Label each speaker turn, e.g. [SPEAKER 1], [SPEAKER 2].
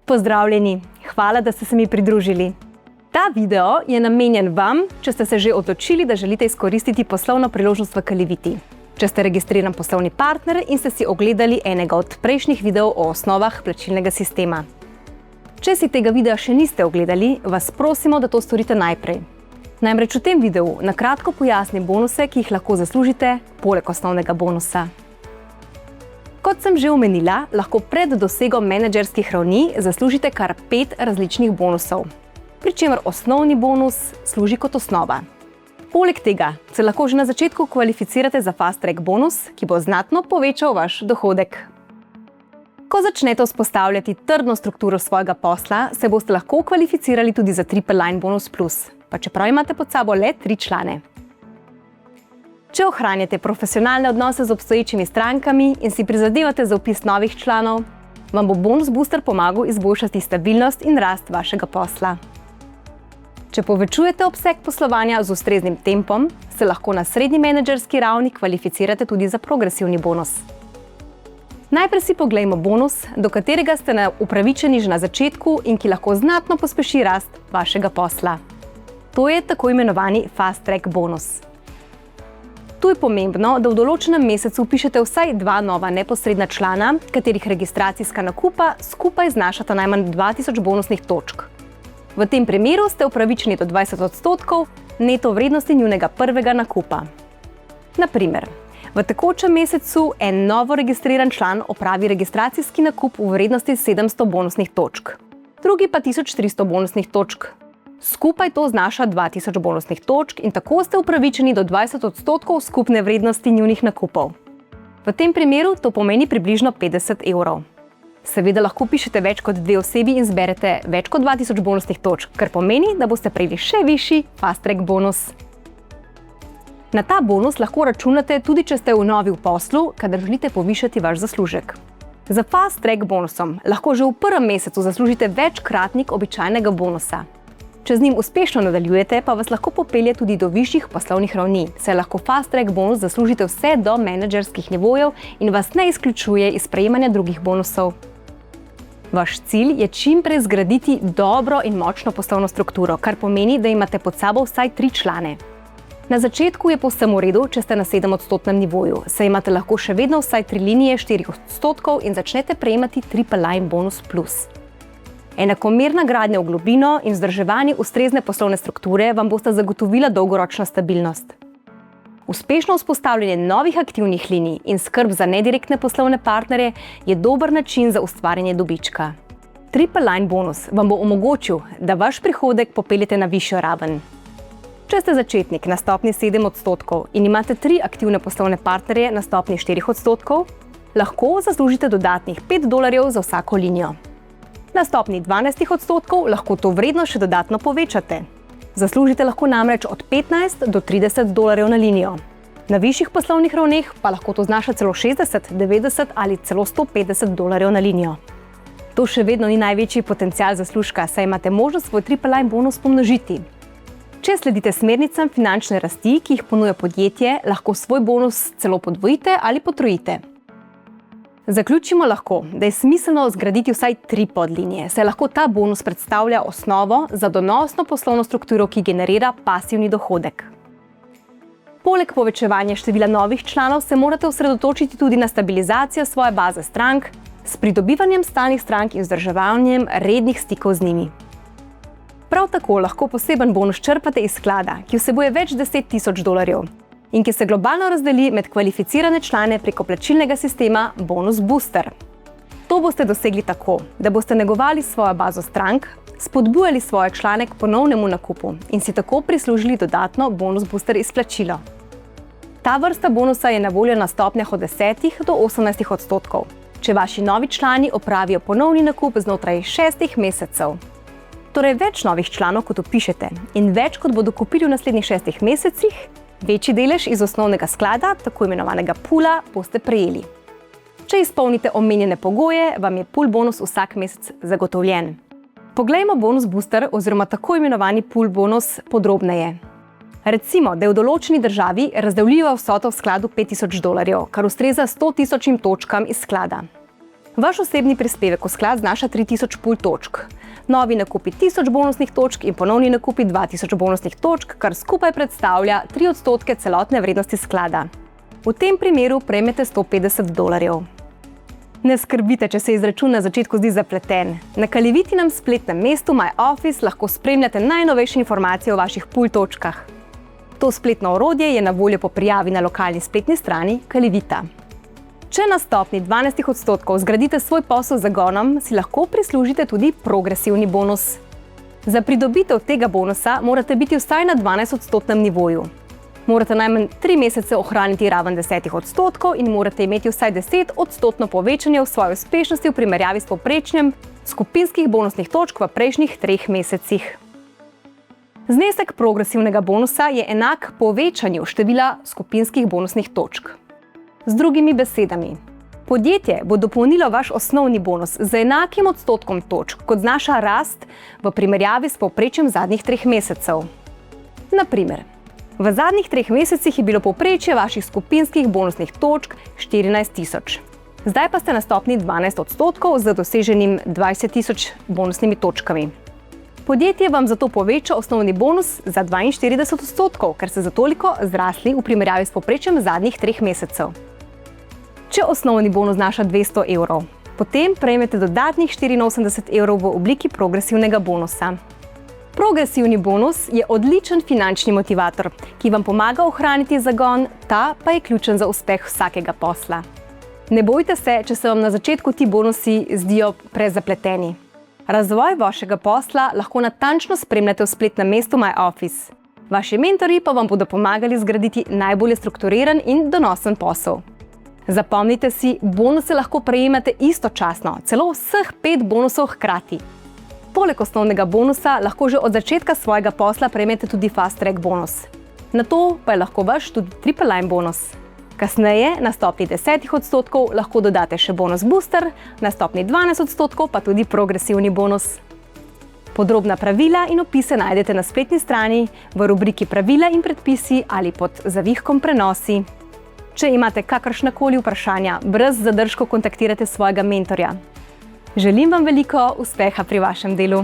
[SPEAKER 1] Pozdravljeni, hvala, da ste se mi pridružili. Ta video je namenjen vam, če ste se že odločili, da želite izkoristiti poslovno priložnost v Kaliviti. Če ste registriran poslovni partner in ste si ogledali enega od prejšnjih videov o osnovah plačilnega sistema. Če si tega videa še niste ogledali, vas prosimo, da to storite najprej. Namreč v tem videu na kratko pojasnim bonuse, ki jih lahko zaslužite, poleg osnovnega bonusa. Kot sem že omenila, lahko pred dosegom menedžerskih ravni zaslužite kar 5 različnih bonusov, pri čemer osnovni bonus služi kot osnova. Poleg tega se lahko že na začetku kvalificirate za Fast Track bonus, ki bo znatno povečal vaš dohodek. Ko začnete vzpostavljati trdno strukturo svojega posla, se boste lahko kvalificirali tudi za Triple Line Bonus Plus, pa čeprav imate pod sabo le 3 člane. Če ohranjate profesionalne odnose z obstoječimi strankami in si prizadevate za vpis novih članov, vam bo Bonus Booster pomagal izboljšati stabilnost in rast vašega posla. Če povečujete obseg poslovanja z ustreznim tempom, se lahko na srednji menedžerski ravni kvalificirate tudi za progresivni bonus. Najprej si poglejmo bonus, do katerega ste upravičeni že na začetku in ki lahko znatno pospeši rast vašega posla. To je tako imenovani Fast Track bonus. Tu je pomembno, da v določenem mesecu vpišete vsaj 2 nova neposredna člana, katerih registracijska nakupa skupaj znašata najmanj 2000 bonusnih točk. V tem primeru ste upravičeni do 20% neto vrednosti njunega prvega nakupa. Na primer, v tekočem mesecu en novo registriran član opravi registracijski nakup v vrednosti 700 bonusnih točk, drugi pa 1300 bonusnih točk. Skupaj to znaša 2000 bonusnih točk in tako ste upravičeni do 20% skupne vrednosti njunih nakupov. V tem primeru to pomeni približno 50 evrov. Seveda lahko pišete več kot 2 osebi in zberete več kot 2000 bonusnih točk, kar pomeni, da boste prejeli še višji Fast Track bonus. Na ta bonus lahko računate tudi, če ste v novi v poslu, kadar želite povišati vaš zaslužek. Za Fast Track bonusom lahko že v prvem mesecu zaslužite večkratnik običajnega bonusa. Če z njim uspešno nadaljujete, pa vas lahko popelje tudi do višjih poslovnih ravni, saj lahko Fast Track bonus zaslužite vse do menedžerskih nivojev in vas ne izključuje iz prejemanja drugih bonusov. Vaš cilj je čim prej zgraditi dobro in močno poslovno strukturo, kar pomeni, da imate pod sabo vsaj 3 člane. Na začetku je povsem v redu, če ste na 7% nivoju, saj imate lahko še vedno vsaj 3 linije 4% in začnete prejemati Triple Line Bonus Plus. Enakomerna gradnja v globino in vzdrževanje ustrezne poslovne strukture vam bosta zagotovila dolgoročno stabilnost. Uspešno vzpostavljanje novih aktivnih linij in skrb za nedirektne poslovne partnerje je dober način za ustvarjanje dobička. Triple Line bonus vam bo omogočil, da vaš prihodek popeljete na višjo raven. Če ste začetnik na stopnji 7% in imate 3 aktivne poslovne partnerje na stopnji 4%, lahko zaslužite dodatnih $5 za vsako linijo. Na stopnji 12% lahko to vrednost še dodatno povečate. Zaslužite lahko namreč od $15 do $30 na linijo. Na višjih poslovnih ravneh pa lahko to znaša celo 60, 90 ali celo $150 na linijo. To še vedno ni največji potencial zaslužka, saj imate možnost svoj Triple Line bonus pomnožiti. Če sledite smernicam finančne rasti, ki jih ponuja podjetje, lahko svoj bonus celo podvojite ali potrojite. Zaključimo lahko, da je smiselno zgraditi vsaj 3 podlinije, saj lahko ta bonus predstavlja osnovo za donosno poslovno strukturo, ki generira pasivni dohodek. Poleg povečevanja števila novih članov se morate osredotočiti tudi na stabilizacijo svoje baze strank s pridobivanjem stalnih strank in vzdrževanjem rednih stikov z njimi. Prav tako lahko poseben bonus črpate iz sklada, ki vsebuje več $10,000 in ki se globalno razdeli med kvalificirane člane preko plačilnega sistema Bonus Booster. To boste dosegli tako, da boste negovali svojo bazo strank, spodbujali svoje člane k ponovnemu nakupu in si tako prislužili dodatno Bonus Booster izplačilo. Ta vrsta bonusa je na voljo na stopnjah od 10 do 18%, če vaši novi člani opravijo ponovni nakup znotraj 6 mesecev. Torej več novih članov kot vpišete in več kot bodo kupili v naslednjih 6 mesecih, večji delež iz osnovnega sklada, tako imenovanega poola, boste prejeli. Če izpolnite omenjene pogoje, vam je pool bonus vsak mesec zagotovljen. Poglejmo Bonus Booster oziroma tako imenovani pool bonus podrobneje. Recimo, da je v določeni državi razdeljiva vsota v skladu $5000, kar ustreza 100 000 točkam iz sklada. Vaš osebni prispevek v sklad znaša 3000 pul točk. Novi nakupi 1000 bonusnih točk in ponovni nakupi 2000 bonusnih točk, kar skupaj predstavlja 3% celotne vrednosti sklada. V tem primeru prejmete $150. Ne skrbite, če se izračun na začetku zdi zapleten. Na Kalivitinem spletnem mestu My Office lahko spremljate najnovejše informacije o vaših pul točkah. To spletno orodje je na voljo po prijavi na lokalni spletni strani Kalivita. Če na stopni 12% zgradite svoj posel z zagonom, si lahko prislužite tudi progresivni bonus. Za pridobitev tega bonusa morate biti vsaj na 12% nivoju. Morate najmanj 3 mesece ohraniti raven 10% in morate imeti vsaj 10% povečanje v svoji uspešnosti v primerjavi s povprečjem skupinskih bonusnih točk v prejšnjih 3 mesecih. Znesek progresivnega bonusa je enak povečanju števila skupinskih bonusnih točk. Z drugimi besedami, podjetje bo dopolnilo vaš osnovni bonus z enakim odstotkom točk, kot znaša rast v primerjavi s povprečjem zadnjih 3 mesecev. Na primer, v zadnjih 3 mesecih je bilo povprečje vaših skupinskih bonusnih točk 14 000. Zdaj pa ste na stopni 12% z doseženim 20 000 bonusnimi točkami. Podjetje vam zato poveča osnovni bonus za 42%, ker ste za toliko zrasli v primerjavi s povprečjem zadnjih 3 mesecev. Če osnovni bonus znaša €200, potem prejmete dodatnih €84 v obliki progresivnega bonusa. Progresivni bonus je odličen finančni motivator, ki vam pomaga ohraniti zagon, ta pa je ključen za uspeh vsakega posla. Ne bojte se, če se vam na začetku ti bonusi zdijo prezapleteni. Razvoj vašega posla lahko natančno spremljate v spletnem mestu My Office. Vaši mentorji pa vam bodo pomagali zgraditi najbolje strukturiran in donosen posel. Zapomnite si, bonuse lahko prejemate istočasno, celo vseh 5 bonusov hkrati. Poleg osnovnega bonusa lahko že od začetka svojega posla prejmete tudi Fast Track bonus. Na to pa je lahko vaš tudi Triple Line bonus. Kasneje, na stopni 10% lahko dodate še bonus Booster, na stopni 12% pa tudi progresivni bonus. Podrobna pravila in opise najdete na spletni strani, v rubriki Pravila in predpisi ali pod zavihkom Prenosi. Če imate kakršnakoli vprašanja, brez zadržkov kontaktirajte svojega mentorja. Želim vam veliko uspeha pri vašem delu.